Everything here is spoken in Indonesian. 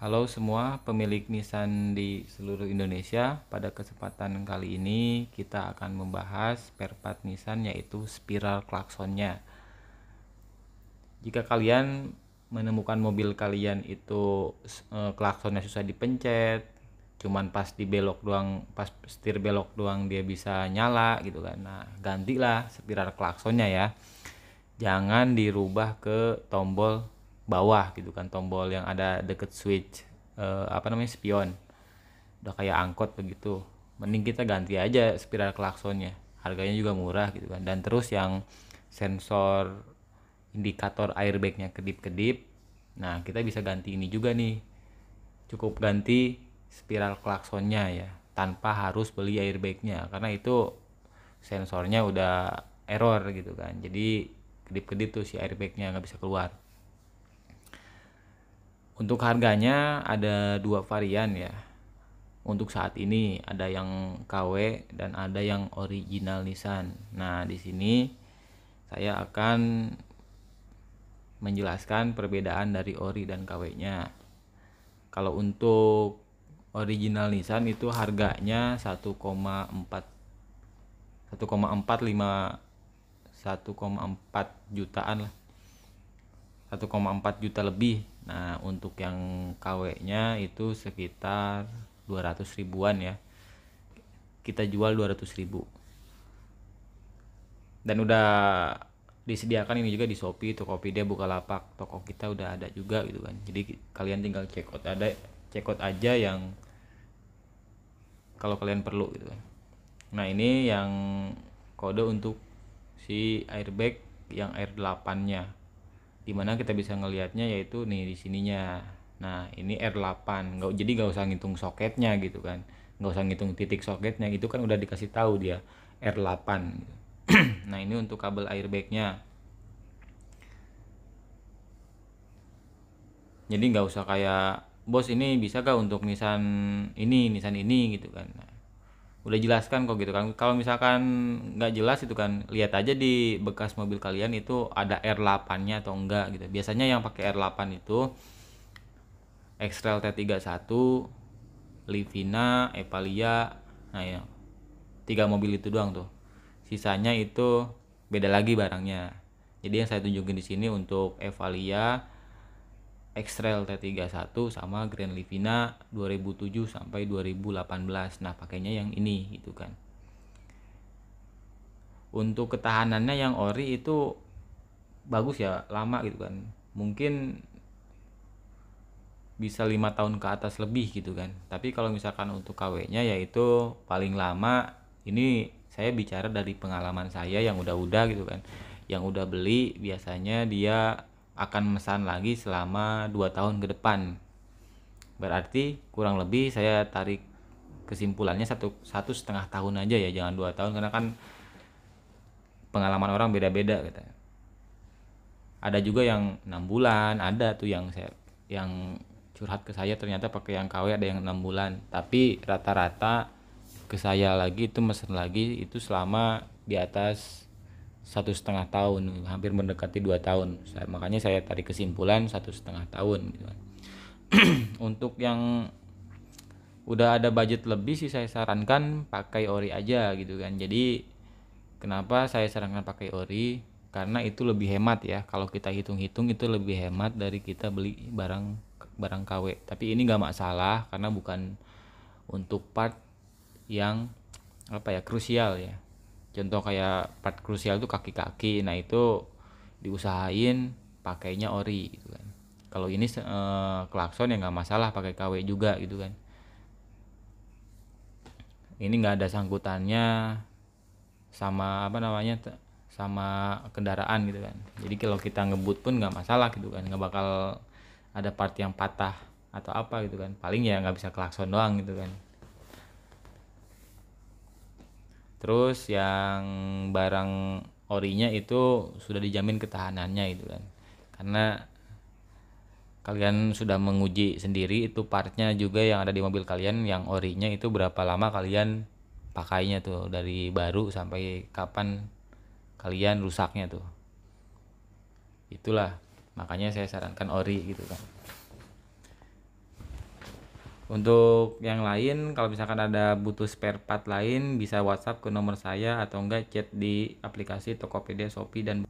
Halo semua pemilik Nissan di seluruh Indonesia. Pada kesempatan kali ini kita akan membahas spare part Nissan yaitu spiral klaksonnya. Jika kalian menemukan mobil kalian itu klaksonnya susah dipencet, cuman pas di belok doang, pas setir belok doang dia bisa nyala gitu kan. Nah, gantilah spiral klaksonnya ya. Jangan dirubah ke tombol bawah gitu kan, tombol yang ada deket switch spion, udah kayak angkot begitu. Mending kita ganti aja spiral klaksonnya, harganya juga murah gitu kan. Dan terus yang sensor indikator airbagnya kedip-kedip, nah kita bisa ganti ini juga nih, cukup ganti spiral klaksonnya ya tanpa harus beli airbagnya, karena itu sensornya udah error gitu kan, jadi kedip-kedip tuh si airbagnya nggak bisa keluar. Untuk harganya ada dua varian ya. Untuk saat ini ada yang KW dan ada yang original Nissan. Nah, di sini saya akan menjelaskan perbedaan dari ori dan KW-nya. Kalau untuk original Nissan itu harganya 1,4 jutaan lah. 1,4 juta lebih. Nah, untuk yang KW-nya itu sekitar 200 ribuan ya. Kita jual 200 ribu. Dan udah disediakan ini juga di Shopee, Tokopedia, Bukalapak. Toko kita udah ada juga gitu kan. Jadi kalian tinggal check out aja yang kalau kalian perlu gitu kan. Nah, ini yang kode untuk si airbag yang R8-nya. Dimana kita bisa ngelihatnya yaitu nih di sininya. Nah, ini R8. Jadi nggak usah ngitung soketnya gitu kan. Nggak usah ngitung titik soketnya, itu kan udah dikasih tahu dia R8 gitu. Nah, ini untuk kabel airbagnya. Jadi nggak usah kayak, bos ini bisa gak untuk Nissan ini gitu kan. Nah, udah jelaskan kok gitu kan. Kalau misalkan nggak jelas itu kan, lihat aja di bekas mobil kalian itu ada R8-nya atau enggak gitu. Biasanya yang pakai R8 itu X-Trail T31, Livina, Evalia. Nah ya, tiga mobil itu doang tuh. Sisanya itu beda lagi barangnya. Jadi yang saya tunjukin di sini untuk Evalia, X-Trail T31 sama Grand Livina 2007 sampai 2018. Nah, pakainya yang ini gitu kan. Untuk ketahanannya yang ori itu bagus ya, lama gitu kan. Mungkin bisa 5 tahun ke atas lebih gitu kan. Tapi kalau misalkan untuk KW-nya yaitu paling lama, ini saya bicara dari pengalaman saya yang udah gitu kan. Yang udah beli biasanya dia akan mesan lagi selama 2 tahun ke depan. Berarti kurang lebih saya tarik kesimpulannya satu setengah tahun aja ya, jangan 2 tahun, karena kan pengalaman orang beda-beda gitu. Ada juga yang 6 bulan, ada tuh yang curhat ke saya ternyata pakai yang KW ada yang 6 bulan, tapi rata-rata ke saya lagi itu mesen lagi itu selama di atas 1,5 tahun, hampir mendekati 2 tahun. Makanya saya tarik kesimpulan 1,5 tahun gitu kan. Untuk yang udah ada budget lebih sih saya sarankan pakai ori aja gitu kan. Jadi kenapa saya sarankan pakai ori? Karena itu lebih hemat ya. Kalau kita hitung-hitung itu lebih hemat dari kita beli barang KW. Tapi ini nggak masalah karena bukan untuk part yang krusial ya. Contoh kayak part krusial itu kaki-kaki. Nah, itu diusahain pakainya ori gitu kan. Kalau ini klakson ya nggak masalah pakai KW juga gitu kan. Ini nggak ada sangkutannya sama sama kendaraan gitu kan. Jadi kalau kita ngebut pun nggak masalah gitu kan, nggak bakal ada part yang patah atau apa gitu kan. Paling ya nggak bisa klakson doang gitu kan. Terus yang barang orinya itu sudah dijamin ketahanannya gitu kan, karena kalian sudah menguji sendiri itu partnya juga yang ada di mobil kalian yang orinya itu berapa lama kalian pakainya tuh, dari baru sampai kapan kalian rusaknya tuh. Itulah makanya saya sarankan ori gitu kan. Untuk yang lain kalau misalkan ada butuh spare part lain bisa WhatsApp ke nomor saya atau enggak chat di aplikasi Tokopedia, Shopee dan